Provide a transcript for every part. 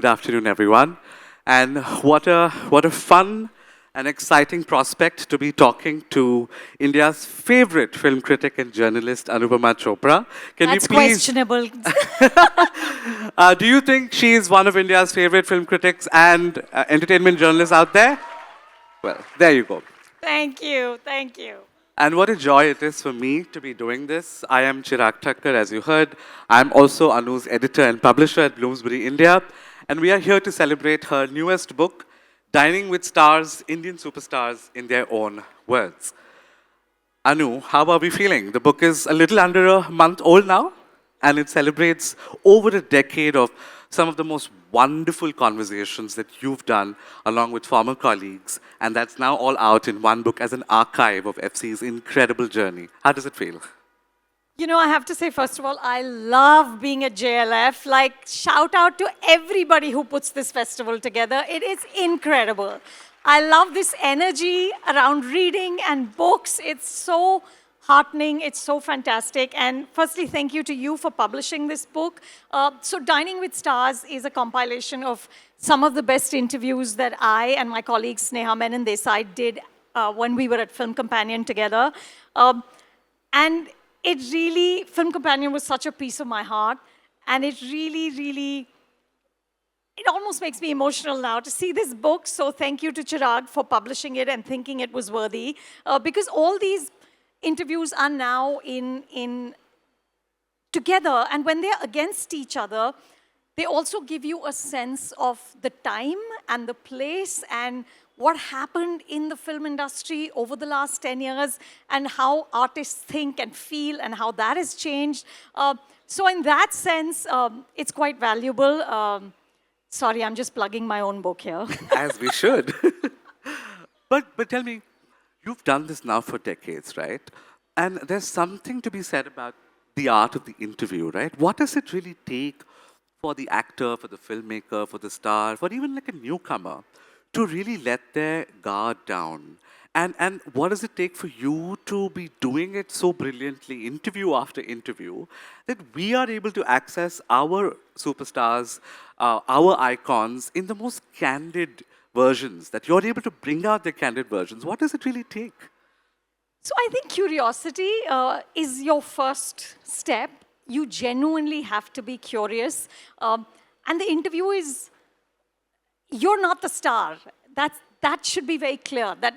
Good afternoon, everyone. And what a fun and exciting prospect to be talking to India's favorite film critic and journalist, Anupama Chopra. Can you That's please? questionable. Do you think she is one of India's favorite film critics and entertainment journalists out there? Well, there you go. Thank you. Thank you. And what a joy it is for me to be doing this. I am Chirag Thakkar, as you heard. I'm also Anu's editor and publisher at Bloomsbury, India. And we are here to celebrate her newest book, Dining with Stars, Indian Superstars in Their Own Words. Anu, how are we feeling? The book is a little under a month old now, and it celebrates over a decade of some of the most wonderful conversations that you've done along with former colleagues, and that's now all out in one book as an archive of FC's incredible journey. How does it feel? You know, I have to say, first of all, I love being at JLF. Like, shout out to everybody who puts this festival together. It is incredible. I love this energy around reading and books. It's so heartening. It's so fantastic. And firstly, thank you to you for publishing this book. So Dining with Stars is a compilation of some of the best interviews that I and my colleague Sneha Menon Desai did when we were at Film Companion together. And it really, Film Companion was such a piece of my heart. And it really, it almost makes me emotional now to see this book. So thank you to Chirag for publishing it and thinking it was worthy. Because all these interviews are now in together, and when they're against each other, they also give you a sense of the time and the place and what happened in the film industry over the last 10 years and how artists think and feel and how that has changed. So in that sense, it's quite valuable. Sorry, I'm just plugging my own book here. As we should. But tell me, you've done this now for decades, right? And there's something to be said about the art of the interview, right? What does it really take for the actor, for the filmmaker, for the star, for even like a newcomer to really let their guard down? And what does it take for you to be doing it so brilliantly, interview after interview, that we are able to access our superstars, our icons in the most candid versions, that you're able to bring out the candid versions? What does it really take? So I think curiosity is your first step. You genuinely have to be curious. And the interview is, you're not the star. That should be very clear, that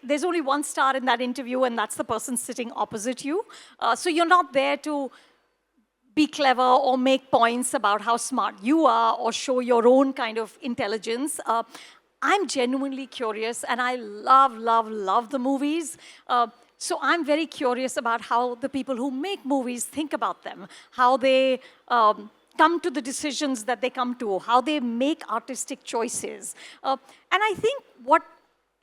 there's only one star in that interview, and that's the person sitting opposite you. So you're not there to be clever or make points about how smart you are or show your own kind of intelligence. I'm genuinely curious, and I love the movies. So I'm very curious about how the people who make movies think about them, how they come to the decisions that they come to, how they make artistic choices. And I think what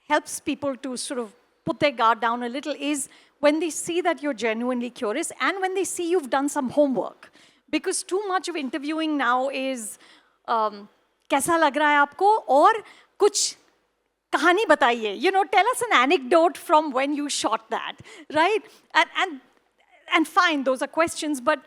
helps people to sort of put their guard down a little is when they see that you're genuinely curious and when they see you've done some homework. Because too much of interviewing now is, कैसा लग रहा है आपको और कुछ कहानी बताइए. You know, tell us an anecdote from when you shot that, right? And fine, those are questions, but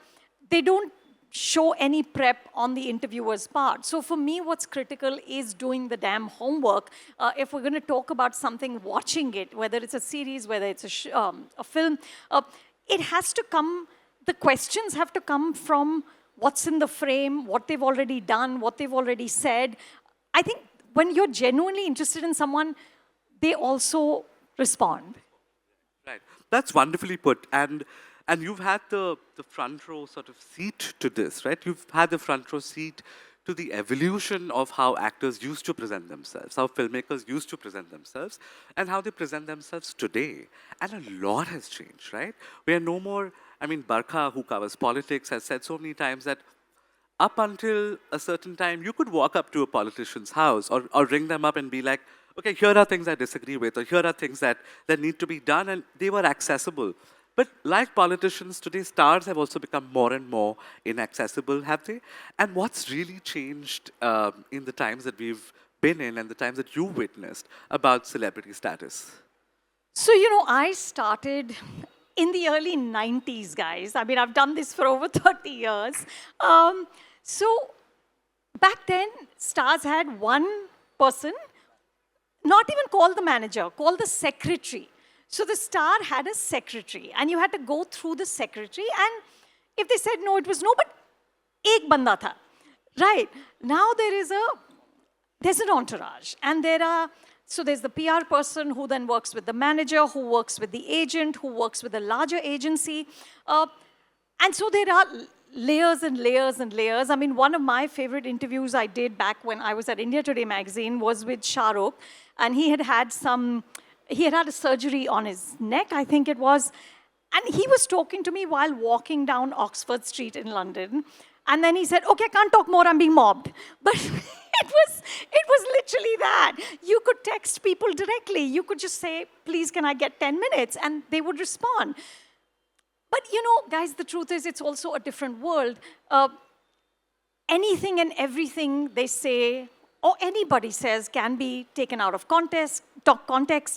they don't show any prep on the interviewer's part. So for me, what's critical is doing the damn homework. If we're going to talk about something, watching it, whether it's a series, whether it's a film, it has to come, the questions have to come from what's in the frame, what they've already done, what they've already said. I think when you're genuinely interested in someone, they also respond. Right. That's wonderfully put. And you've had the front row sort of seat to this, right? You've had the front row seat to the evolution of how actors used to present themselves, how filmmakers used to present themselves, and how they present themselves today. And a lot has changed, right? We are no more, I mean, Barkha, who covers politics, has said so many times that up until a certain time, you could walk up to a politician's house or ring them up and be like, okay, here are things I disagree with, or here are things that need to be done, and they were accessible. But like politicians, today stars have also become more and more inaccessible, have they? And what's really changed in the times that we've been in and the times that you witnessed about celebrity status? So, you know, I started in the early 90s, guys. I mean, I've done this for over 30 years. So back then, stars had one person, not even called the manager, called the secretary. So the star had a secretary, and you had to go through the secretary, and if they said no, it was no, but ek banda tha. Right. Now there's an entourage, and there's the PR person who then works with the manager, who works with the agent, who works with a larger agency. And so there are layers and layers and layers. I mean, one of my favorite interviews I did back when I was at India Today magazine was with Shah Rukh, and he had had a surgery on his neck, I think it was, and he was talking to me while walking down Oxford Street in London, and then he said, okay, I can't talk more, I'm being mobbed. But it was literally that. You could text people directly. You could just say, please, can I get 10 minutes? And they would respond. But guys, the truth is it's also a different world. Anything and everything they say or anybody says can be taken out of context,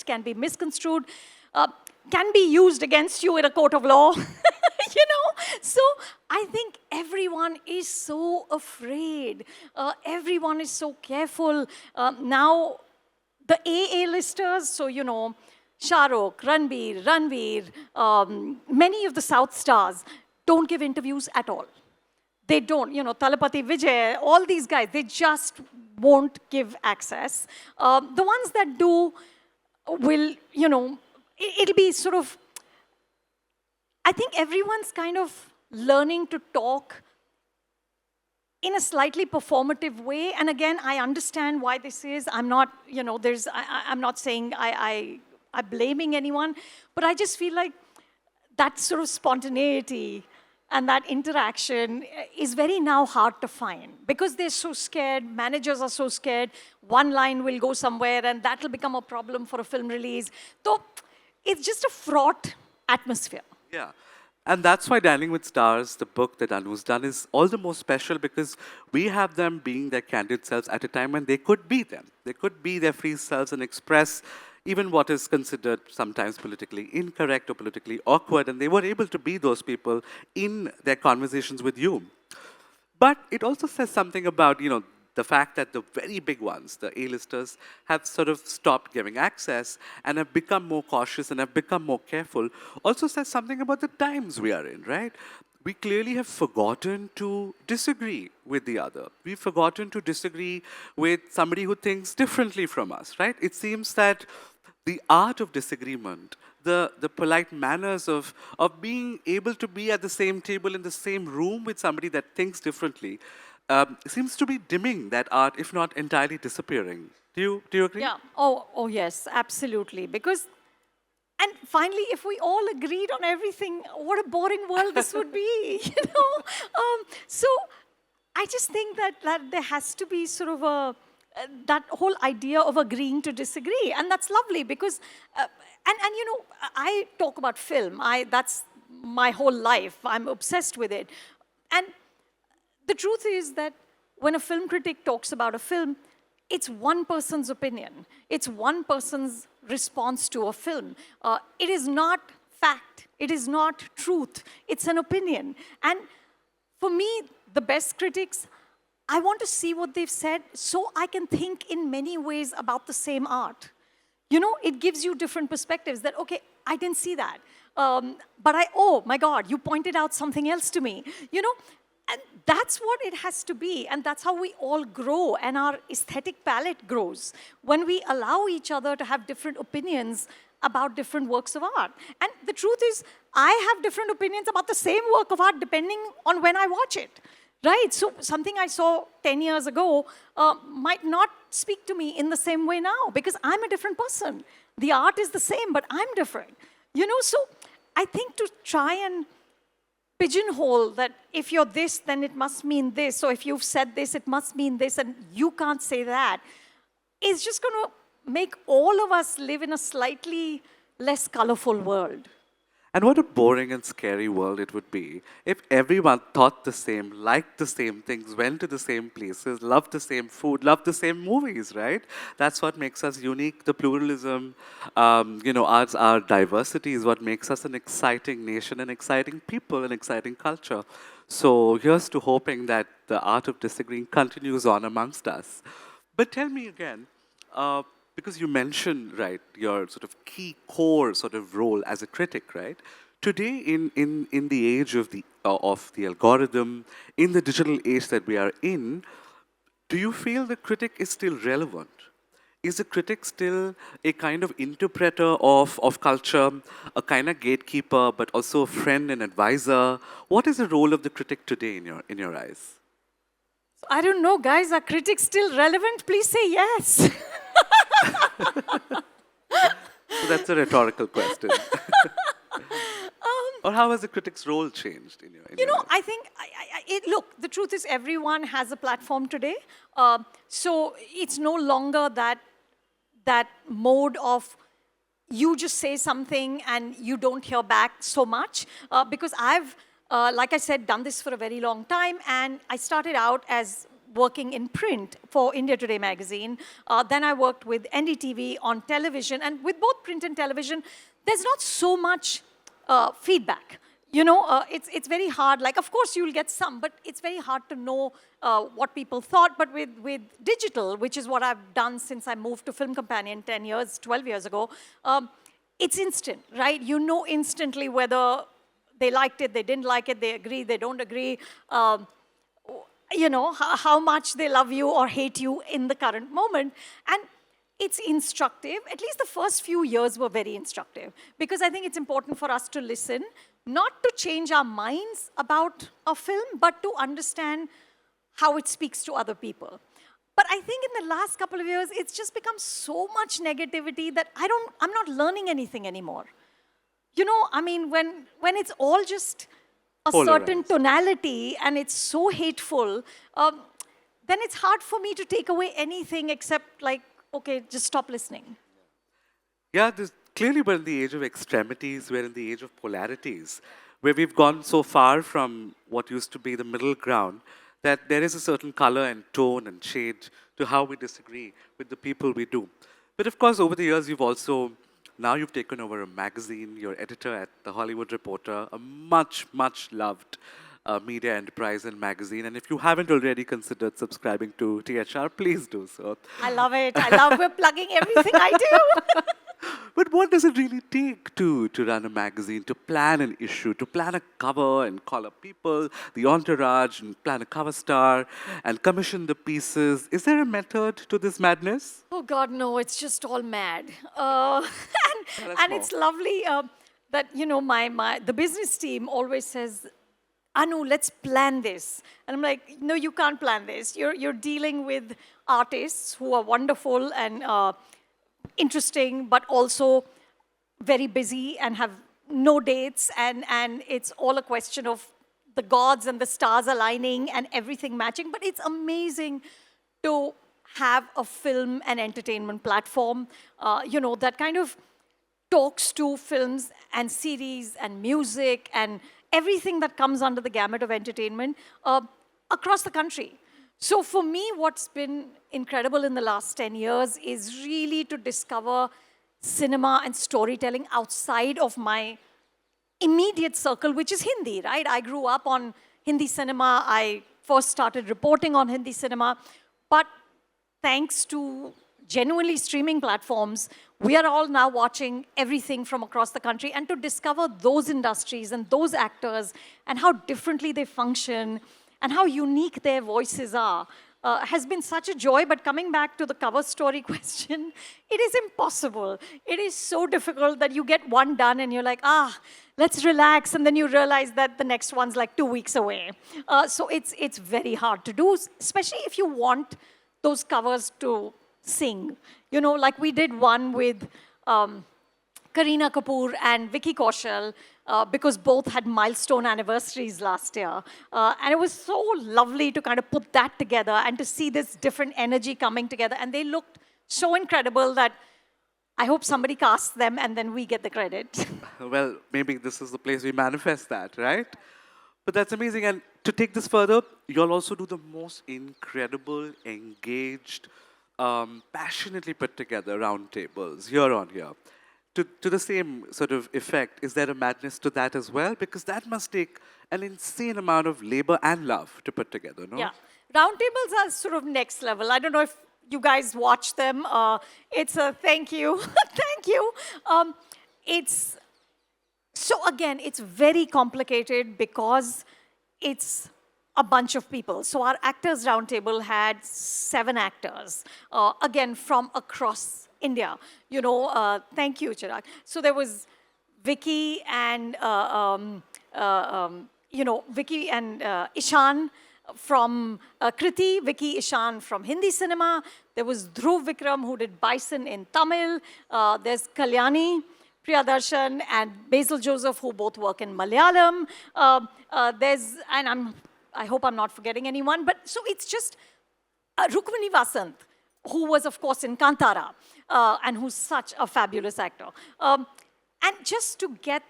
can be misconstrued, can be used against you in a court of law. So I think everyone is so afraid. Everyone is so careful. Now, the A-listers, so, Shah Rukh, Ranveer, many of the South stars don't give interviews at all. They don't, Talapati Vijay, all these guys, they just won't give access. The ones that do will, it'll be sort of, I think everyone's kind of learning to talk in a slightly performative way. And again, I understand why this is. I'm not, I'm not saying I'm blaming anyone, but I just feel like that sort of spontaneity and that interaction is very now hard to find because they're so scared, managers are so scared, one line will go somewhere and that'll become a problem for a film release. So it's just a fraught atmosphere. Yeah. And that's why Dining with Stars, the book that Anu's done, is all the more special because we have them being their candid selves at a time when they could be them. They could be their free selves and express even what is considered sometimes politically incorrect or politically awkward. And they were able to be those people in their conversations with you. But it also says something about, the fact that the very big ones, the A-listers, have sort of stopped giving access and have become more cautious and have become more careful, also says something about the times we are in, right? We clearly have forgotten to disagree with the other. We've forgotten to disagree with somebody who thinks differently from us, right? It seems that the art of disagreement, the polite manners of being able to be at the same table in the same room with somebody that thinks differently, seems to be dimming that art, if not entirely disappearing. Do you agree? Yeah. Oh, yes, absolutely. Because, and finally, if we all agreed on everything, what a boring world this would be, So I just think that there has to be sort of that whole idea of agreeing to disagree, and that's lovely because, I talk about film. That's my whole life. I'm obsessed with it, and the truth is that when a film critic talks about a film, it's one person's opinion. It's one person's response to a film. It is not fact. It is not truth. It's an opinion. And for me, the best critics, I want to see what they've said so I can think in many ways about the same art. It gives you different perspectives that, okay, I didn't see that. But oh my God, you pointed out something else to me. And that's what it has to be. And that's how we all grow and our aesthetic palette grows. When we allow each other to have different opinions about different works of art. And the truth is, I have different opinions about the same work of art depending on when I watch it. Right? So something I saw 10 years ago might not speak to me in the same way now because I'm a different person. The art is the same, but I'm different. So I think to try and pigeonhole that if you're this, then it must mean this. So if you've said this, it must mean this, and you can't say that, is just going to make all of us live in a slightly less colorful world. And what a boring and scary world it would be if everyone thought the same, liked the same things, went to the same places, loved the same food, loved the same movies, right? That's what makes us unique. The pluralism, our diversity is what makes us an exciting nation, an exciting people, an exciting culture. So here's to hoping that the art of disagreeing continues on amongst us. But tell me again, uh, because you mentioned, right, your sort of key core sort of role as a critic, right? Today, in the age of the algorithm, in the digital age that we are in, do you feel the critic is still relevant? Is the critic still a kind of interpreter of culture, a kind of gatekeeper, but also a friend and advisor? What is the role of the critic today in your eyes? I don't know, guys. Are critics still relevant? Please say yes. So that's a rhetorical question. Or how has the critic's role changed in You your know, eyes? I think, look, the truth is everyone has a platform today. So it's no longer that mode of you just say something and you don't hear back so much. Because I've, like I said, done this for a very long time. And I started out as working in print for India Today magazine. Then I worked with NDTV on television. And with both print and television, there's not so much feedback. You know, it's very hard. Like, of course, you'll get some, but it's very hard to know what people thought. But with digital, which is what I've done since I moved to Film Companion 10 years, 12 years ago, it's instant, right? You know instantly whether they liked it, they didn't like it, they agree, they don't agree. You know, how much they love you or hate you in the current moment. And it's instructive. At least the first few years were very instructive because I think it's important for us to listen, not to change our minds about a film, but to understand how it speaks to other people. But I think in the last couple of years, it's just become so much negativity that I'm not learning anything anymore. You know, I mean, when it's all just a certain Polarized. tonality and it's so hateful, then it's hard for me to take away anything except like, okay, just stop listening. Yeah, clearly we're in the age of extremities, we're in the age of polarities, where we've gone so far from what used to be the middle ground that there is a certain color and tone and shade to how we disagree with the people we do. But of course, over the years, now you've taken over a magazine, you're editor at The Hollywood Reporter, a much, much loved media enterprise and magazine. And if you haven't already considered subscribing to THR, please do so. I love it. I love we're plugging everything I do. But what does it really take to run a magazine, to plan an issue, to plan a cover and call up people, the entourage, and plan a cover star, and commission the pieces? Is there a method to this madness? Oh God, no! It's just all mad, Tell us and more. it's lovely that you know the business team always says, Anu, let's plan this. And I'm like, no, you can't plan this. You're dealing with artists who are wonderful and interesting, but also very busy and have no dates. And it's all a question of the gods and the stars aligning and everything matching. But it's amazing to have a film and entertainment platform, that kind of talks to films and series and music and everything that comes under the gamut of entertainment across the country. So for me, what's been incredible in the last 10 years is really to discover cinema and storytelling outside of my immediate circle, which is Hindi, right? I grew up on Hindi cinema. I first started reporting on Hindi cinema. But thanks to genuinely streaming platforms, we are all now watching everything from across the country. And to discover those industries and those actors and how differently they function and how unique their voices are has been such a joy. But coming back to the cover story question, it is impossible. It is so difficult that you get one done and you're like, let's relax. And then you realize that the next one's like 2 weeks away. So it's very hard to do, especially if you want those covers to sing. You know, like we did one with Kareena Kapoor and Vicky Kaushal because both had milestone anniversaries last year. And it was so lovely to kind of put that together and to see this different energy coming together. And they looked so incredible that I hope somebody casts them and then we get the credit. Well, maybe this is the place we manifest that, right? But that's amazing. And to take this further, you'll also do the most incredible, engaged, passionately put together roundtables year on year. To the same sort of effect, is there a madness to that as well? Because that must take an insane amount of labor and love to put together, no? Yeah. Roundtables are sort of next level. I don't know if you guys watch them. It's a thank you. Thank you. It's so again, it's very complicated because it's a bunch of people. So our actors roundtable had 7 actors, again from across India. You know, thank you, Chirag. So there was Vicky and Vicky and Ishan from Kriti, Vicky Ishan from Hindi cinema. There was Dhruv Vikram who did Bison in Tamil. There's Kalyani Priyadarshan and Basil Joseph who both work in Malayalam. I hope I'm not forgetting anyone, but so it's just Rukmini Vasant, who was of course in Kantara and who's such a fabulous actor. And just to get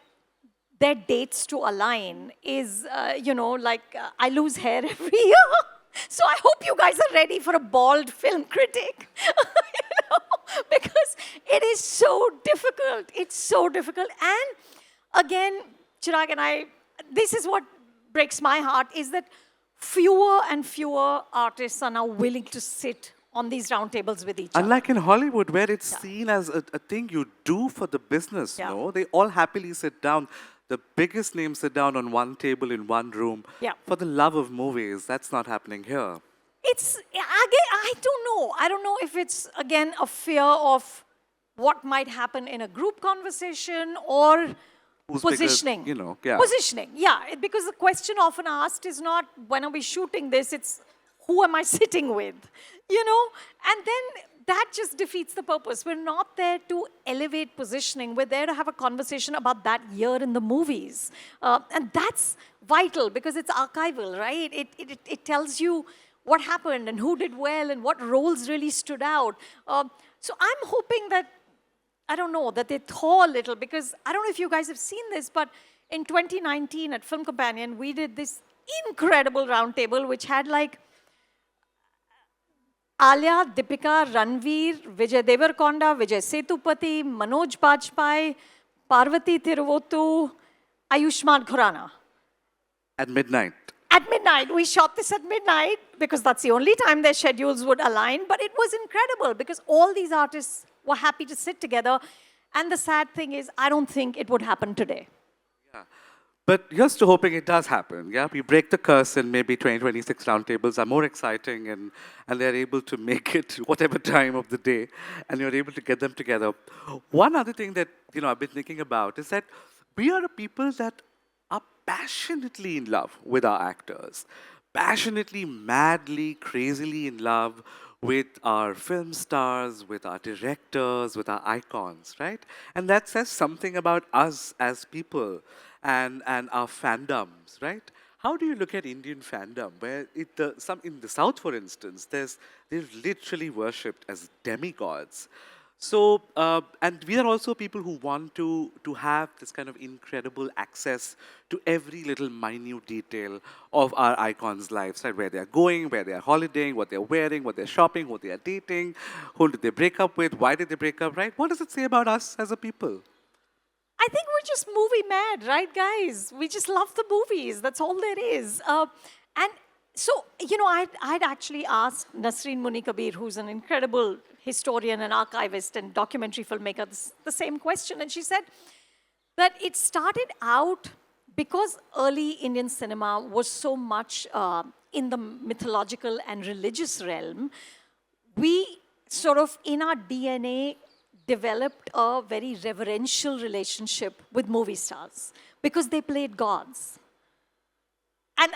their dates to align is, I lose hair every year. So I hope you guys are ready for a bald film critic. Because it is so difficult. It's so difficult. And again, Chirag and this is what breaks my heart, is that fewer and fewer artists are now willing to sit on these roundtables with each other. Unlike in Hollywood, where it's seen as a thing you do for the business, no? They all happily sit down. The biggest names sit down on one table in one room for the love of movies. That's not happening here. It's, again, I don't know. I don't know if it's, again, a fear of what might happen in a group conversation or positioning. Positioning, because the question often asked is not, when are we shooting this? It's, who am I sitting with? And then that just defeats the purpose. We're not there to elevate positioning. We're there to have a conversation about that year in the movies. And that's vital because it's archival, right? It tells you what happened and who did well and what roles really stood out. So I'm hoping that, I don't know, that they thaw a little because I don't know if you guys have seen this, but in 2019 at Film Companion, we did this incredible roundtable which had like Alia, Deepika, Ranveer, Vijay Devarkonda, Vijay Sethupathi, Manoj Bajpayee, Parvati Thiruvotu, Ayushmann Khurrana. At midnight. At midnight. We shot this at midnight because that's the only time their schedules would align. But it was incredible because all these artists were happy to sit together. And the sad thing is, I don't think it would happen today. Yeah. But here's to hoping it does happen. Yeah, we break the curse and maybe 2026 roundtables are more exciting and they're able to make it whatever time of the day and you're able to get them together. One other thing that I've been thinking about is that we are a people that are passionately in love with our actors, passionately, madly, crazily in love with our film stars, with our directors, with our icons, right? And that says something about us as people and our fandoms, right? How do you look at Indian fandom, where in the South, for instance, they're literally worshipped as demigods. So, and we are also people who want to have this kind of incredible access to every little minute detail of our icons' lives, right? Where they're going, where they're holidaying, what they're wearing, what they're shopping, what they're dating, who did they break up with, why did they break up, right? What does it say about us as a people? I think we're just movie mad, right, guys? We just love the movies. That's all there is. And so, I'd actually asked Nasreen Munikabir, who's an incredible historian and archivist and documentary filmmaker, the same question. And she said that it started out because early Indian cinema was so much in the mythological and religious realm. We sort of, in our DNA, developed a very reverential relationship with movie stars because they played gods. And,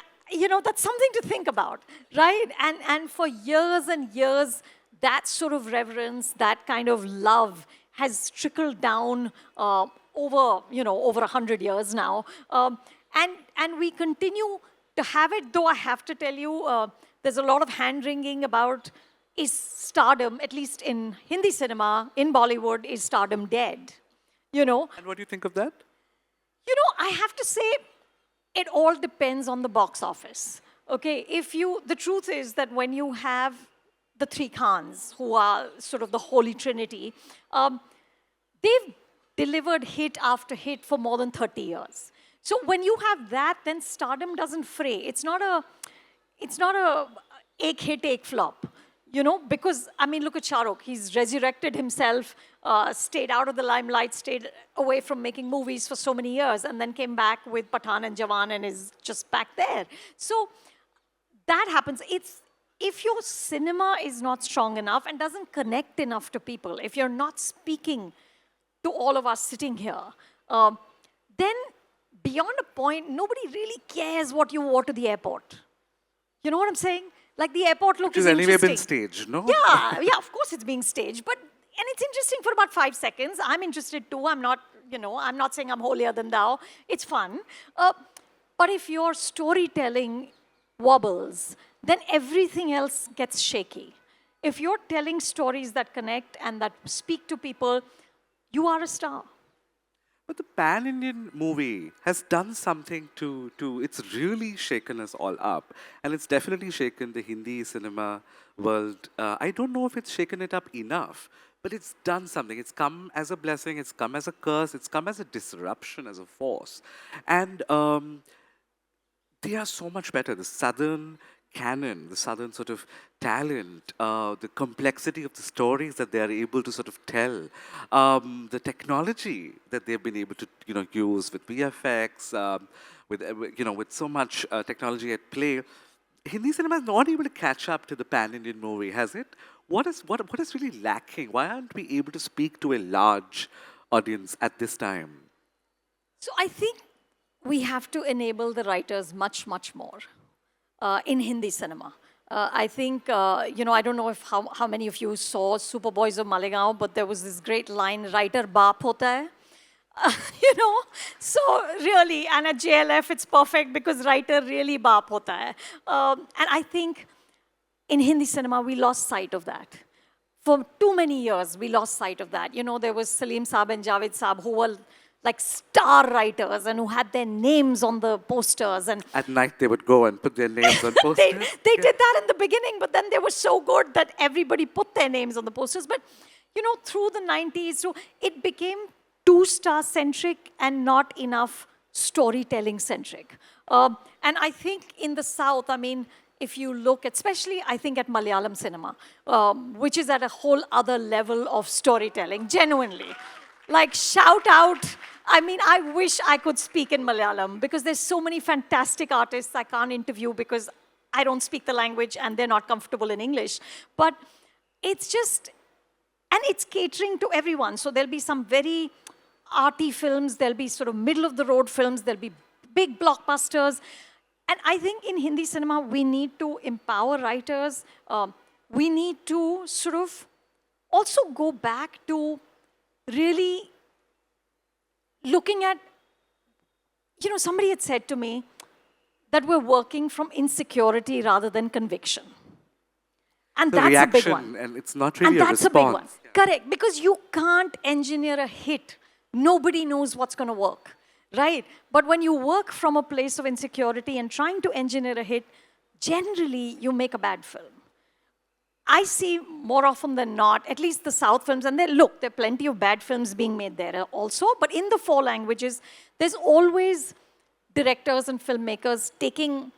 that's something to think about, right? And for years and years, that sort of reverence, that kind of love has trickled down over 100 years now. And we continue to have it, though I have to tell you, there's a lot of hand-wringing about is stardom, at least in Hindi cinema, in Bollywood, is stardom dead? You know, And what do you think of that? I have to say, it all depends on the box office. Okay, the truth is that when you have the three Khans, who are sort of the holy trinity, they've delivered hit after hit for more than 30 years. So when you have that, then stardom doesn't fray. It's not a ek hit, ek flop. Because, I mean, look at Shah Rukh. He's resurrected himself, stayed out of the limelight, stayed away from making movies for so many years, and then came back with Pathan and Jawan and is just back there. So that happens. If your cinema is not strong enough and doesn't connect enough to people, if you're not speaking to all of us sitting here, then beyond a point, nobody really cares what you wore to the airport. You know what I'm saying? Like the airport look Which is has anyway been interesting. staged, no? Yeah, of course it's being staged, and it's interesting for about 5 seconds. I'm interested too. I'm not saying I'm holier than thou. It's fun. But if your storytelling wobbles, then everything else gets shaky. If you're telling stories that connect and that speak to people, you are a star. But the pan-Indian movie has done something it's really shaken us all up. And it's definitely shaken the Hindi cinema world. I don't know if it's shaken it up enough, but it's done something. It's come as a blessing, it's come as a curse, it's come as a disruption, as a force. And they are so much better. The southern canon, the southern sort of talent, the complexity of the stories that they are able to sort of tell, the technology that they've been able to use with VFX, with so much technology at play. Hindi cinema is not able to catch up to the pan-Indian movie, has it? What is really lacking? Why aren't we able to speak to a large audience at this time? So I think we have to enable the writers much, much more in Hindi cinema. I think, I don't know if how many of you saw Superboys of Malegaon, but there was this great line, writer baap hota hai. So really, and at JLF it's perfect because writer really baap hota hai. And I think in Hindi cinema we lost sight of that. For too many years we lost sight of that. There was Salim Saab and Javed Saab who were like star writers and who had their names on the posters. And at night they would go and put their names on posters. they did that in the beginning, but then they were so good that everybody put their names on the posters. But, through the 90s, it became too star-centric and not enough storytelling-centric. And I think in the South, I mean, if you look, especially I think at Malayalam cinema, which is at a whole other level of storytelling, genuinely. Like, shout out. I mean, I wish I could speak in Malayalam because there's so many fantastic artists I can't interview because I don't speak the language and they're not comfortable in English. But it's just, and it's catering to everyone. So there'll be some very arty films, there'll be sort of middle of the road films, there'll be big blockbusters. And I think in Hindi cinema, we need to empower writers. We need to sort of also go back to really looking at, somebody had said to me that we're working from insecurity rather than conviction. And that's a big one. And it's not really and that's a big one. Yeah. Correct, because you can't engineer a hit. Nobody knows what's going to work, right? But when you work from a place of insecurity and trying to engineer a hit, generally you make a bad film. I see more often than not, at least the South films, and there are plenty of bad films being made there also, but in the 4 languages, there's always directors and filmmakers taking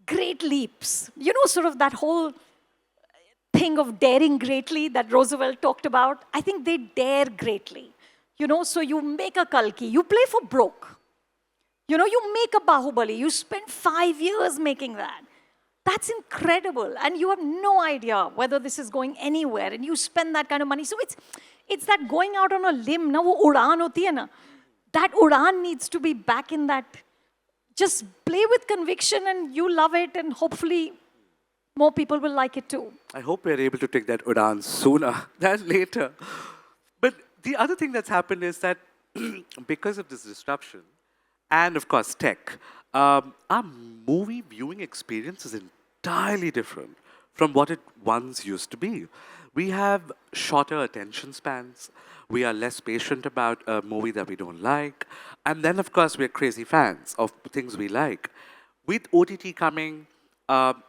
great leaps. Sort of that whole thing of daring greatly that Roosevelt talked about. I think they dare greatly. So you make a Kalki, you play for broke. You make a Bahubali, you spend 5 years making that. That's incredible. And you have no idea whether this is going anywhere. And you spend that kind of money. So it's that going out on a limb. Na wo udaan hoti hai na. That udaan needs to be back in that. Just play with conviction and you love it. And hopefully more people will like it too. I hope we're able to take that udaan sooner than later. But the other thing that's happened is that because of this disruption and, of course, tech, our movie viewing experience is entirely different from what it once used to be. We have shorter attention spans. We are less patient about a movie that we don't like. And then, of course, we're crazy fans of things we like. With OTT coming,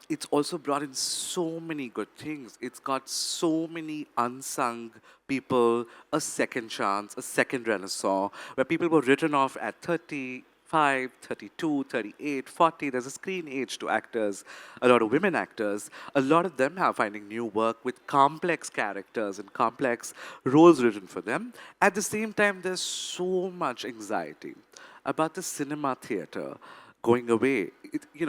it's also brought in so many good things. It's got so many unsung people, a second chance, a second renaissance, where people were written off at 35, 32, 38, 40. There's a screen age to actors, a lot of women actors. A lot of them are finding new work with complex characters and complex roles written for them. At the same time, there's so much anxiety about the cinema theater going away.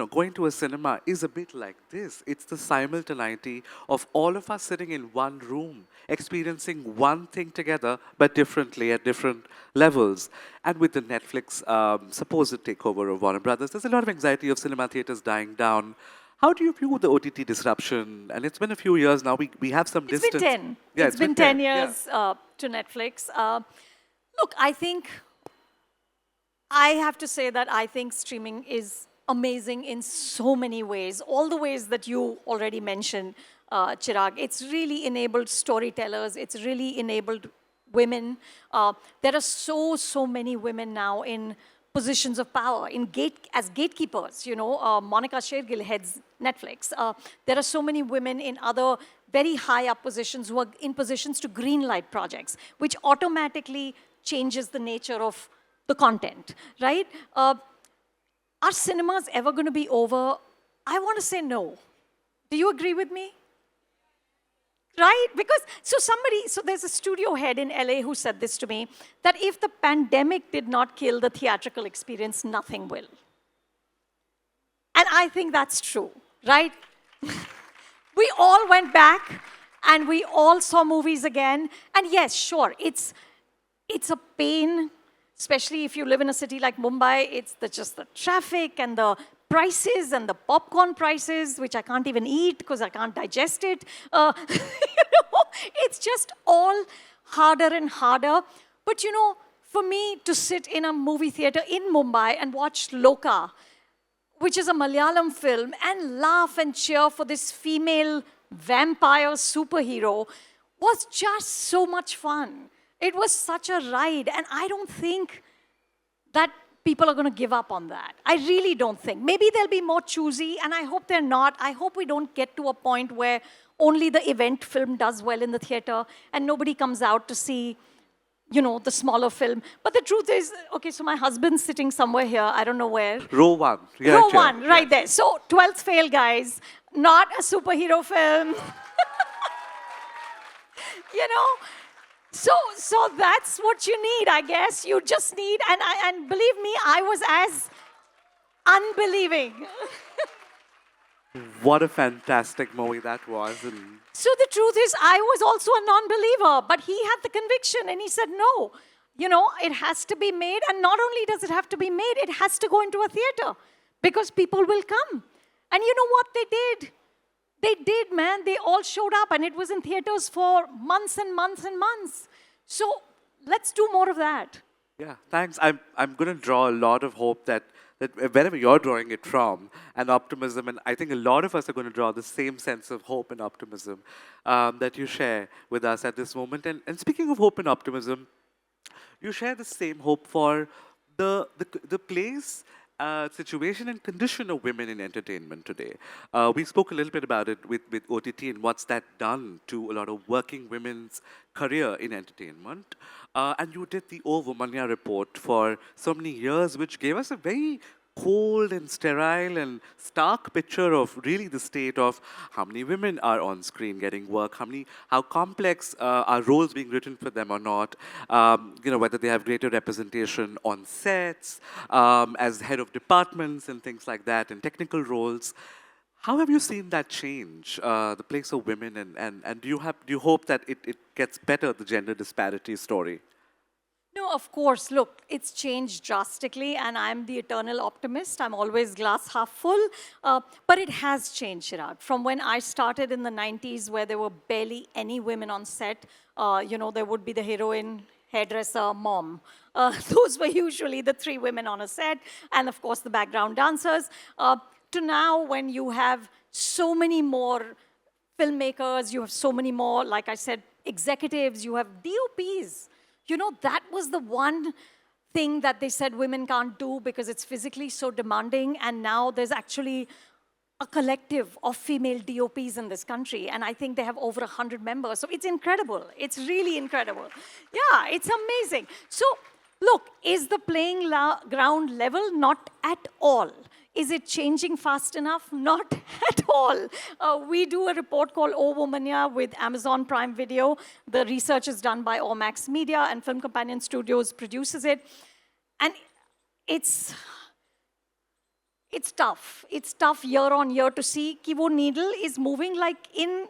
Going to a cinema is a bit like this. It's the simultaneity of all of us sitting in one room, experiencing one thing together, but differently at different levels. And with the Netflix supposed takeover of Warner Brothers, there's a lot of anxiety of cinema theaters dying down. How do you view the OTT disruption? And it's been a few years now. We have some It's distance. been 10. Yeah, It's been 10 yeah. years to Netflix. Look, I think I have to say that I think streaming is amazing in so many ways, all the ways that you already mentioned, Chirag. It's really enabled storytellers. It's really enabled women. There are so many women now in positions of power, as gatekeepers. Monica Shergill heads Netflix. There are so many women in other very high up positions who are in positions to greenlight projects, which automatically changes the nature of the content, right? Are cinemas ever going to be over? I want to say no. Do you agree with me? Right? Because, so there's a studio head in LA who said this to me, that if the pandemic did not kill the theatrical experience, nothing will. And I think that's true, right? We all went back and we all saw movies again. And yes, sure, it's a pain, especially if you live in a city like Mumbai. It's just the traffic and the prices and the popcorn prices, which I can't even eat because I can't digest it. It's just all harder and harder. But for me to sit in a movie theater in Mumbai and watch Loka, which is a Malayalam film, and laugh and cheer for this female vampire superhero was just so much fun. It was such a ride, and I don't think that people are going to give up on that. I really don't think. Maybe they'll be more choosy, and I hope they're not. I hope we don't get to a point where only the event film does well in the theater, and nobody comes out to see, the smaller film. But the truth is, okay, so my husband's sitting somewhere here, I don't know where. Row one. Yeah, Row one, right there. So, 12th fail, guys. Not a superhero film. So that's what you need, I guess. You just need, and believe me, I was as unbelieving. What a fantastic movie that was. And So the truth is, I was also a non-believer, but he had the conviction and he said, no, it has to be made. And not only does it have to be made, it has to go into a theater because people will come. And you know what they did? They did, man. They all showed up and it was in theaters for months and months and months. So let's do more of that. yeah, thanks. I'm going to draw a lot of hope that wherever you're drawing it from, and optimism, and I think a lot of us are going to draw the same sense of hope and optimism that you share with us at this moment. And speaking of hope and optimism, you share the same hope for the place, situation and condition of women in entertainment today. We spoke a little bit about it with OTT and what's that done to a lot of working women's career in entertainment. And you did the O Womanya report for so many years, which gave us a very cold and sterile and stark picture of really the state of how many women are on screen getting work, how complex are roles being written for them or not, whether they have greater representation on sets, as head of departments and things like that, and technical roles. How have you seen that change, the place of women, and do you hope that it gets better, the gender disparity story? No, of course. Look, it's changed drastically, and I'm the eternal optimist. I'm always glass half full. But it has changed, Chirag. From when I started in the 90s, where there were barely any women on set, there would be the heroine, hairdresser, mom. Those were usually the three women on a set, and of course the background dancers. To now, when you have so many more filmmakers, you have so many more, like I said, executives, you have DOPs. You know, that was the one thing that they said women can't do because it's physically so demanding, and now there's actually a collective of female DOPs in this country, and I think they have over 100 members. So it's incredible. It's really incredible. Yeah, it's amazing. So look, is the playing ground level? Not at all. Is it changing fast enough? Not at all. We do a report called Oh Womania with Amazon Prime Video. The research is done by Omax Media, and Film Companion Studios produces it. And it's tough. It's tough year on year to see कि वो needle is moving like in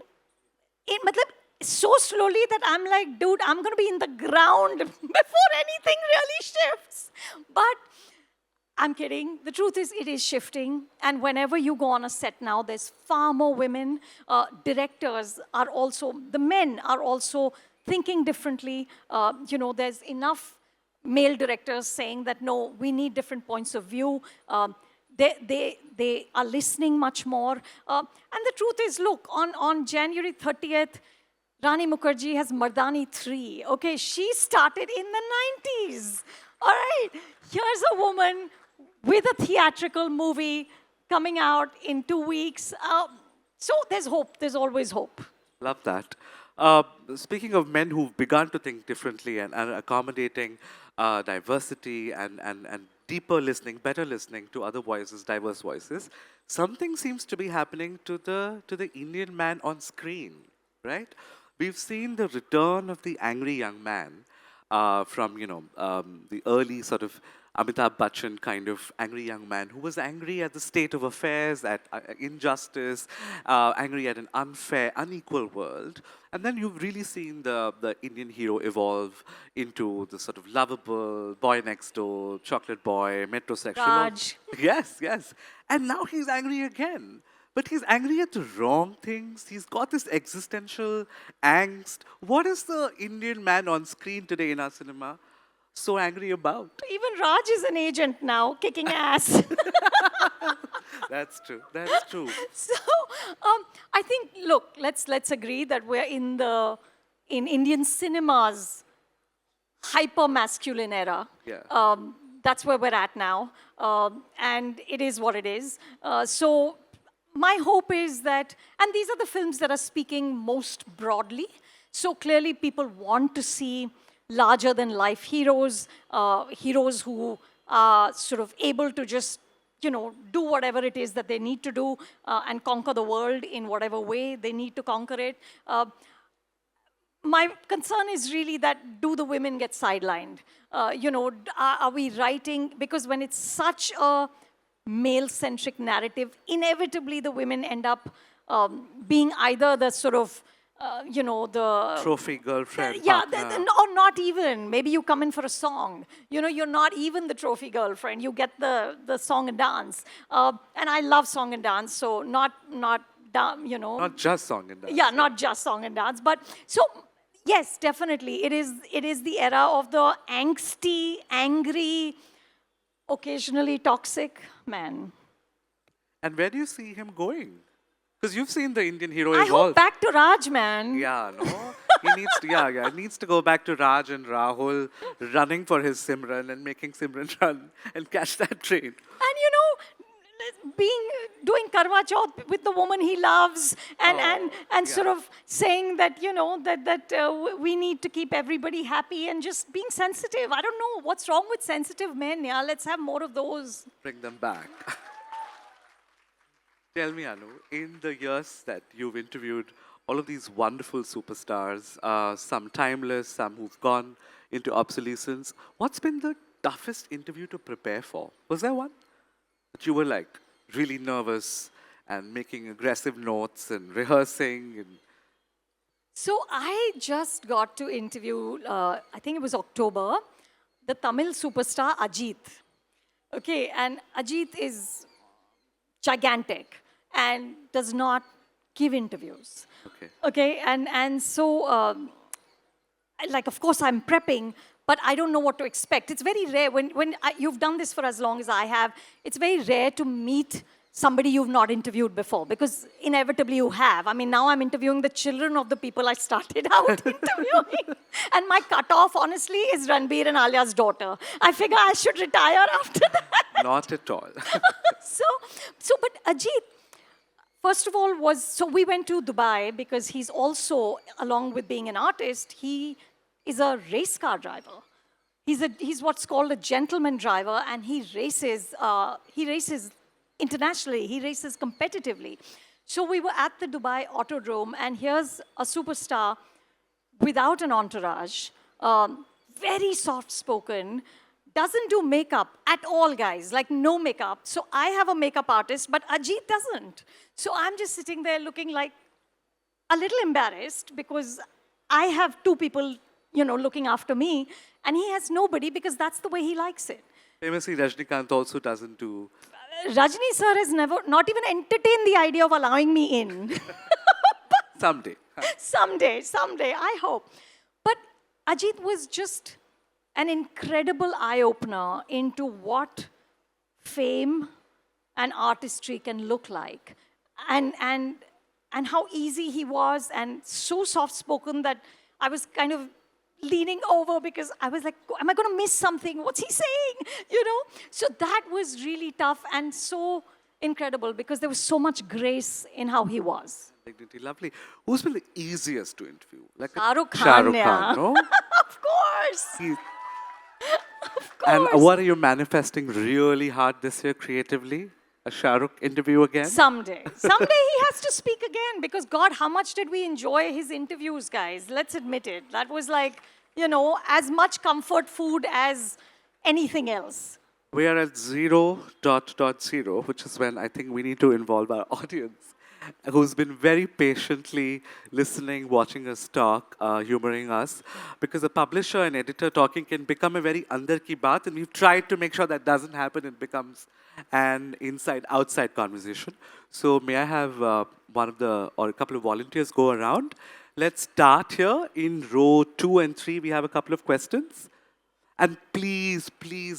मतलब so slowly that I'm like, dude, I'm going to be in the ground before anything really shifts. But I'm kidding. The truth is, it is shifting. And whenever you go on a set now, there's far more women. Directors are also, the men are also thinking differently. You know, there's enough male directors saying that, no, we need different points of view. They are listening much more. And the truth is, look, on January 30th, Rani Mukherjee has Mardani 3. Okay, she started in the 90s. All right, here's a woman with a theatrical movie coming out in 2 weeks. So there's hope. There's always hope. Love that. Speaking of men who've begun to think differently and accommodating diversity and deeper listening, better listening to other voices, diverse voices, something seems to be happening to the Indian man on screen, right? We've seen the return of the angry young man from, the early sort of Amitabh Bachchan kind of angry young man who was angry at the state of affairs, at injustice, angry at an unfair, unequal world. And then you've really seen the Indian hero evolve into the sort of lovable boy next door, chocolate boy, metrosexual. Raj. Yes, yes. And now he's angry again. But he's angry at the wrong things. He's got this existential angst. What is the Indian man on screen today in our cinema so angry about? Even Raj is an agent now, kicking ass. That's true. That's true. So I think, look, let's agree that we're in Indian cinema's hyper-masculine era. Yeah. That's where we're at now. And it is what it is. So my hope is that, and these are the films that are speaking most broadly. So clearly people want to see larger than life heroes, heroes who are sort of able to just, do whatever it is that they need to do and conquer the world in whatever way they need to conquer it. My concern is really that, do the women get sidelined? Are we writing, because when it's such a male-centric narrative, inevitably the women end up being either the sort of, the trophy girlfriend. Yeah, or not even. Maybe you come in for a song. You're not even the trophy girlfriend. You get the song and dance. And I love song and dance, so not Not just song and dance. Yeah, not just song and dance. But so, yes, definitely. It is the era of the angsty, angry, occasionally toxic man. And where do you see him going? Because you've seen the Indian hero I evolve. hope back to Raj, man. Yeah, no? He needs to go back to Raj and Rahul running for his Simran and making Simran run and catch that train. And doing Karwa Chauth with the woman he loves and sort of saying that, we need to keep everybody happy and just being sensitive. I don't know what's wrong with sensitive men. Yeah, let's have more of those. Bring them back. Tell me, Anu, in the years that you've interviewed all of these wonderful superstars, some timeless, some who've gone into obsolescence, what's been the toughest interview to prepare for? Was there one that you were like really nervous and making aggressive notes and rehearsing? So I just got to interview, I think it was October, the Tamil superstar Ajit. Okay, and Ajit is gigantic and does not give interviews. Okay, and so, of course I'm prepping, but I don't know what to expect. It's very rare, when you've done this for as long as I have, it's very rare to meet somebody you've not interviewed before? Because inevitably you have. I mean, now I'm interviewing the children of the people I started out interviewing. And my cutoff, honestly, is Ranbir and Alia's daughter. I figure I should retire after that. Not at all. But Ajit, first of all, so we went to Dubai because he's also, along with being an artist, he is a race car driver. He's what's called a gentleman driver, and he races internationally. He races competitively. So we were at the Dubai Autodrome, and here's a superstar without an entourage, very soft-spoken, doesn't do makeup at all, guys, like no makeup. So I have a makeup artist, but Ajit doesn't. So I'm just sitting there looking like a little embarrassed because I have two people, looking after me, and he has nobody because that's the way he likes it. Famously, Rajnikant also doesn't do... Rajni sir has not even entertained the idea of allowing me in. Someday. Someday, I hope. But Ajit was just an incredible eye-opener into what fame and artistry can look like. And how easy he was, and so soft-spoken that I was kind of leaning over because I was like, am I going to miss something? What's he saying? So that was really tough and so incredible because there was so much grace in how he was. Dignity, lovely. Who's been the easiest to interview? Like Shah Rukh Khan, Shah Rukh Khan, no? Of course. Of course. And what are you manifesting really hard this year creatively? A Shah Rukh interview again? Someday he has to speak again because God, how much did we enjoy his interviews, guys? Let's admit it. That was like, as much comfort food as anything else. We are at 0.0, which is when I think we need to involve our audience, who's been very patiently listening, watching us talk, humoring us, because a publisher and editor talking can become a very andar ki baat, and we've tried to make sure that doesn't happen. It becomes an inside-outside conversation. So may I have a couple of volunteers go around? Let's start here in row 2 and 3. We have a couple of questions. And please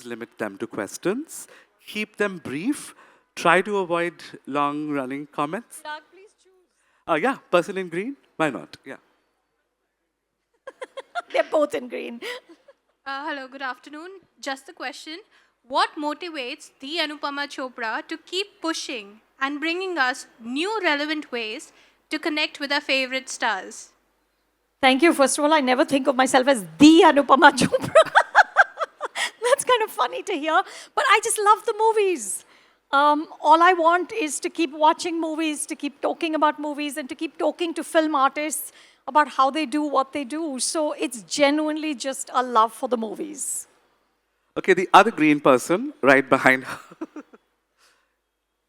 limit them to questions. Keep them brief. Try to avoid long-running comments. Chirag, please choose. Yeah, person in green. Why not? Yeah. They're both in green. Hello, good afternoon. Just a question. What motivates the Anupama Chopra to keep pushing and bringing us new relevant ways to connect with our favorite stars? Thank you. First of all, I never think of myself as the Anupama Chopra. That's kind of funny to hear. But I just love the movies. All I want is to keep watching movies, to keep talking about movies, and to keep talking to film artists about how they do what they do. So it's genuinely just a love for the movies. Okay, the other green person right behind her.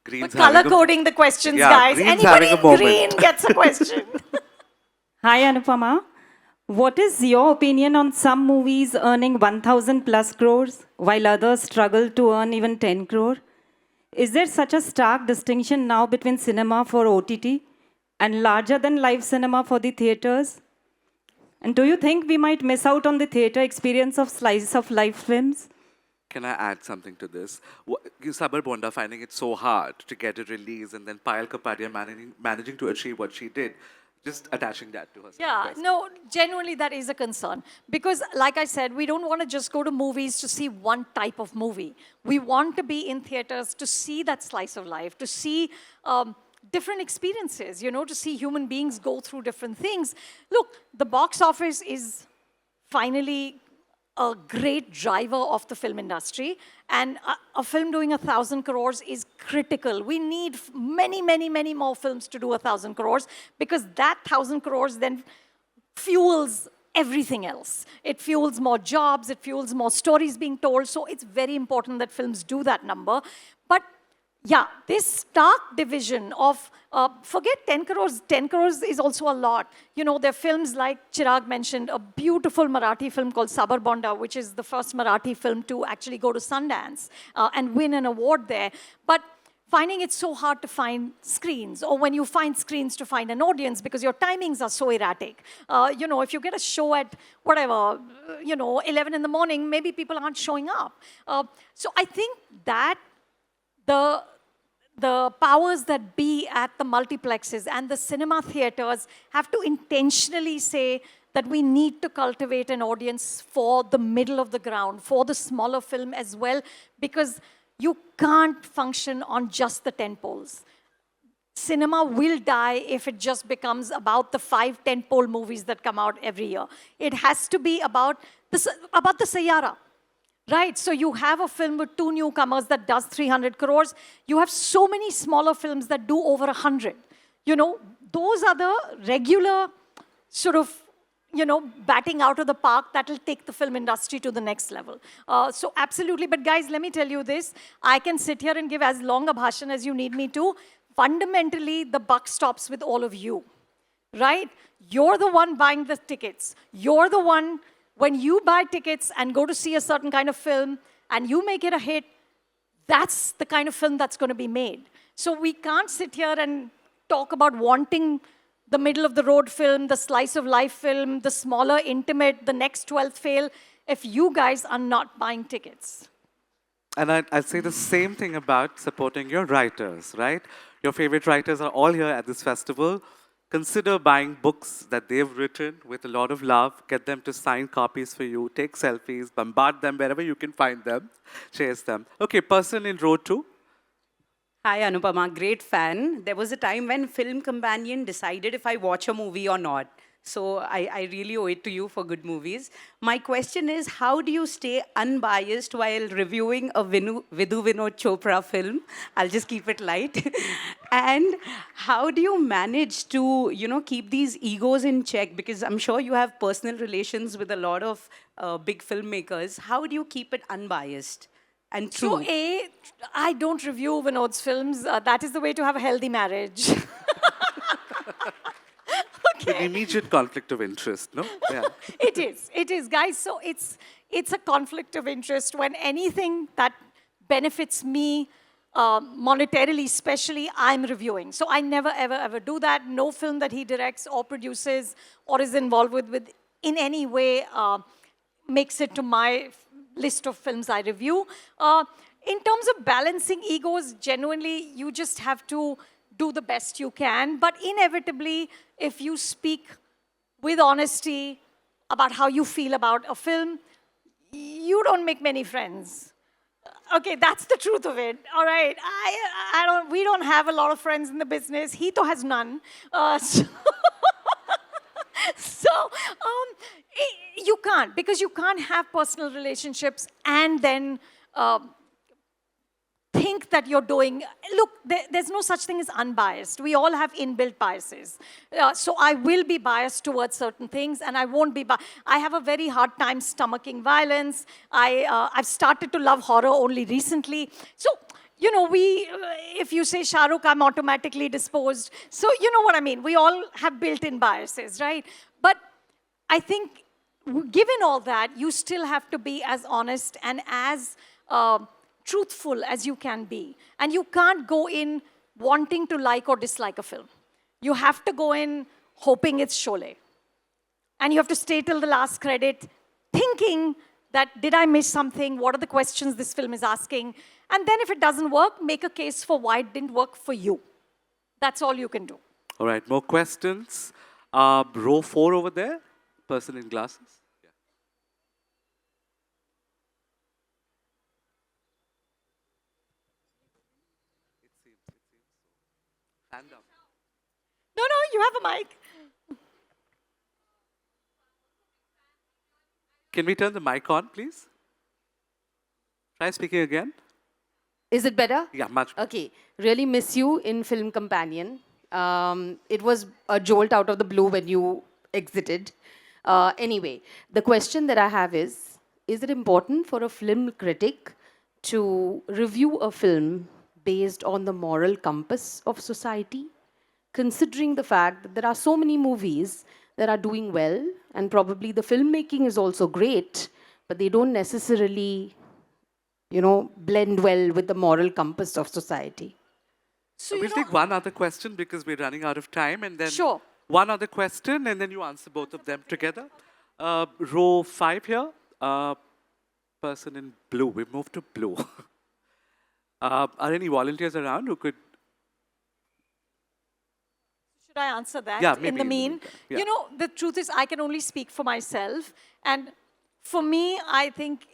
We're color coding the questions, guys. Anybody in green gets a question. Hi, Anupama. What is your opinion on some movies earning 1,000 plus crores while others struggle to earn even 10 crore? Is there such a stark distinction now between cinema for OTT and larger than life cinema for the theaters? And do you think we might miss out on the theater experience of slice of life films? Can I add something to this? Sabar Bonda finding it so hard to get it released, and then Payal Kapadia managing to achieve what she did. Just attaching that to herself. Yeah, no, genuinely that is a concern. Because like I said, we don't want to just go to movies to see one type of movie. We want to be in theaters to see that slice of life, to see different experiences, to see human beings go through different things. Look, the box office is finally a great driver of the film industry, and a film doing 1,000 crores is critical. We need many more films to do 1,000 crores because that 1,000 crores then fuels everything else. It fuels more jobs, it fuels more stories being told, so it's very important that films do that number. But yeah, this stark division of, forget 10 crores, 10 crores is also a lot. There are films like Chirag mentioned, a beautiful Marathi film called Sabar Bonda, which is the first Marathi film to actually go to Sundance and win an award there. But finding it so hard to find screens, or when you find screens to find an audience because your timings are so erratic. If you get a show at whatever, 11 in the morning, maybe people aren't showing up. So I think that the powers that be at the multiplexes and the cinema theaters have to intentionally say that we need to cultivate an audience for the middle of the ground, for the smaller film as well, because you can't function on just the tentpoles. Cinema will die if it just becomes about the 5 tentpole movies that come out every year. It has to be about the Sayara. Right, so you have a film with 2 newcomers that does 300 crores. You have so many smaller films that do over 100. You know, those are the regular sort of, batting out of the park that will take the film industry to the next level. So absolutely, but guys, let me tell you this. I can sit here and give as long a bhashan as you need me to. Fundamentally, the buck stops with all of you, right? You're the one buying the tickets. You're the one. When you buy tickets and go to see a certain kind of film and you make it a hit, that's the kind of film that's going to be made. So we can't sit here and talk about wanting the middle of the road film, the slice of life film, the smaller, intimate, the next 12th fail, if you guys are not buying tickets. And I'd say the same thing about supporting your writers, right? Your favorite writers are all here at this festival. Consider buying books that they've written with a lot of love, get them to sign copies for you, take selfies, bombard them wherever you can find them, chase them. Okay, person in row 2. Hi, Anupama. Great fan. There was a time when Film Companion decided if I watch a movie or not. So I really owe it to you for good movies. My question is, how do you stay unbiased while reviewing a Vidhu Vinod Chopra film? I'll just keep it light. And how do you manage to, keep these egos in check? Because I'm sure you have personal relations with a lot of big filmmakers. How do you keep it unbiased and true? So I don't review Vinod's films. That is the way to have a healthy marriage. An immediate conflict of interest, no? Yeah. It is, guys. So it's a conflict of interest when anything that benefits me monetarily, especially, I'm reviewing. So I never, ever, ever do that. No film that he directs or produces or is involved with in any way makes it to my list of films I review. In terms of balancing egos, genuinely, you just have to do the best you can. But inevitably, if you speak with honesty about how you feel about a film, you don't make many friends. Okay, that's the truth of it. All right, we don't have a lot of friends in the business. Hito has none. You can't, because you can't have personal relationships and then think that you're doing, look, there's no such thing as unbiased. We all have inbuilt biases. So I will be biased towards certain things and I won't be I have a very hard time stomaching violence. I've started to love horror only recently. So, if you say Shah Rukh, I'm automatically disposed. So you know what I mean. We all have built-in biases, right? But I think given all that, you still have to be as honest and as truthful as you can be. And you can't go in wanting to like or dislike a film. You have to go in hoping it's Sholay. And you have to stay till the last credit thinking that, did I miss something? What are the questions this film is asking? And then if it doesn't work, make a case for why it didn't work for you. That's all you can do. All right, more questions. Row 4 over there, person in glasses. Fandom. No, you have a mic. Can we turn the mic on, please? Try speaking again. Is it better? Yeah, much better. Okay. Really miss you in Film Companion. It was a jolt out of the blue when you exited. Anyway, the question that I have is it important for a film critic to review a film based on the moral compass of society, considering the fact that there are so many movies that are doing well, and probably the filmmaking is also great, but they don't necessarily, blend well with the moral compass of society? So We'll take one other question because we're running out of time, and then Sure. one other question, and then you answer both of them together. Row 5 here, person in blue. We've moved to blue. Are any volunteers around who could? Should I answer that Yeah, in maybe the in the mean? meantime. Yeah. You know, the truth is I can only speak for myself. And for me, I think,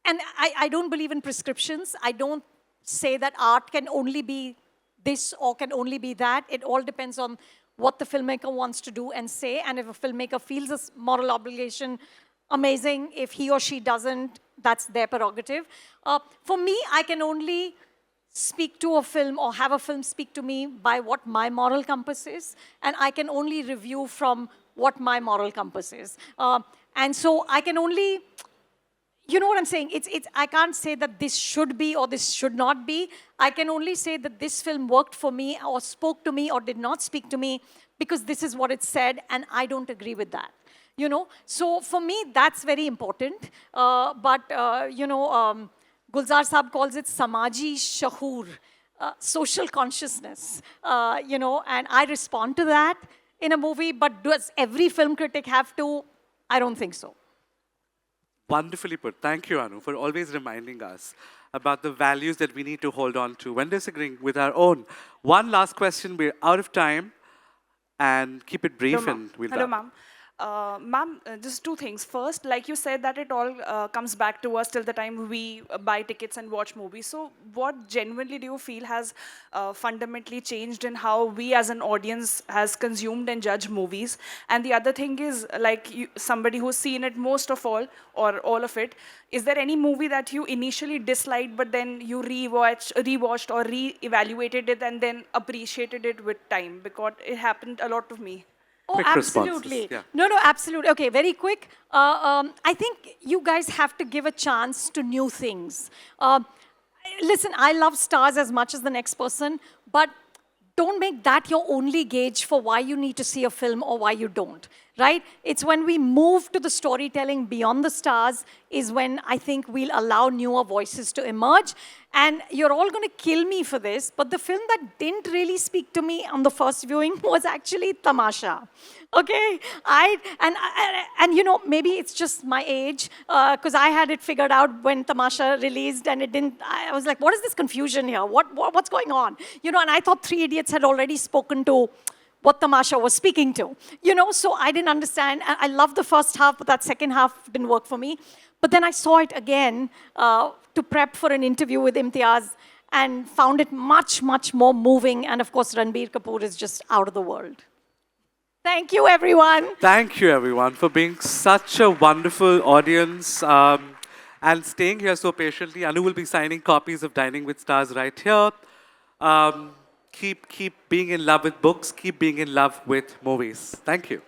and I don't believe in prescriptions. I don't say that art can only be this or can only be that. It all depends on what the filmmaker wants to do and say. And if a filmmaker feels a moral obligation, amazing. If he or she doesn't, that's their prerogative. For me, I can only speak to a film or have a film speak to me by what my moral compass is. And I can only review from what my moral compass is. And so I can only, you know what I'm saying? I can't say that this should be or this should not be. I can only say that this film worked for me or spoke to me or did not speak to me because this is what it said and I don't agree with that. You know, so for me, that's very important. Gulzar Saab calls it Samaji Shahoor, social consciousness, you know, and I respond to that in a movie, but does every film critic have to? I don't think so. Wonderfully put. Thank you, Anu, for always reminding us about the values that we need to hold on to when disagreeing with our own. One last question. We're out of time. And keep it brief and we'll Hello, wrap. ma'am. Ma'am, just two things. First, like you said, that it all comes back to us till the time we buy tickets and watch movies. So what genuinely do you feel has fundamentally changed in how we as an audience has consumed and judged movies? And the other thing is, like somebody who's seen it most of all, or all of it, is there any movie that you initially disliked, but then you rewatched or re-evaluated it and then appreciated it with time? Because it happened a lot to me. Oh, Quick responses, absolutely. yeah. No, absolutely. Okay, very quick. I think you guys have to give a chance to new things. Listen, I love stars as much as the next person, but don't make that your only gauge for why you need to see a film or why you don't, right? It's when we move to the storytelling beyond the stars is when I think we'll allow newer voices to emerge. And you're all going to kill me for this, but the film that didn't really speak to me on the first viewing was actually Tamasha. Okay, and you know, maybe it's just my age, because I had it figured out when Tamasha released, and it didn't. I was like, what is this confusion here? What's going on? You know, and I thought Three Idiots had already spoken to what Tamasha was speaking to. You know, so I didn't understand. I loved the first half, but that second half didn't work for me. But then I saw it again to prep for an interview with Imtiaz, and found it much, much more moving. And of course, Ranbir Kapoor is just out of the world. Thank you, everyone. Thank you, everyone, for being such a wonderful audience and staying here so patiently. Anu will be signing copies of Dining with Stars right here. Keep being in love with books. Keep being in love with movies. Thank you.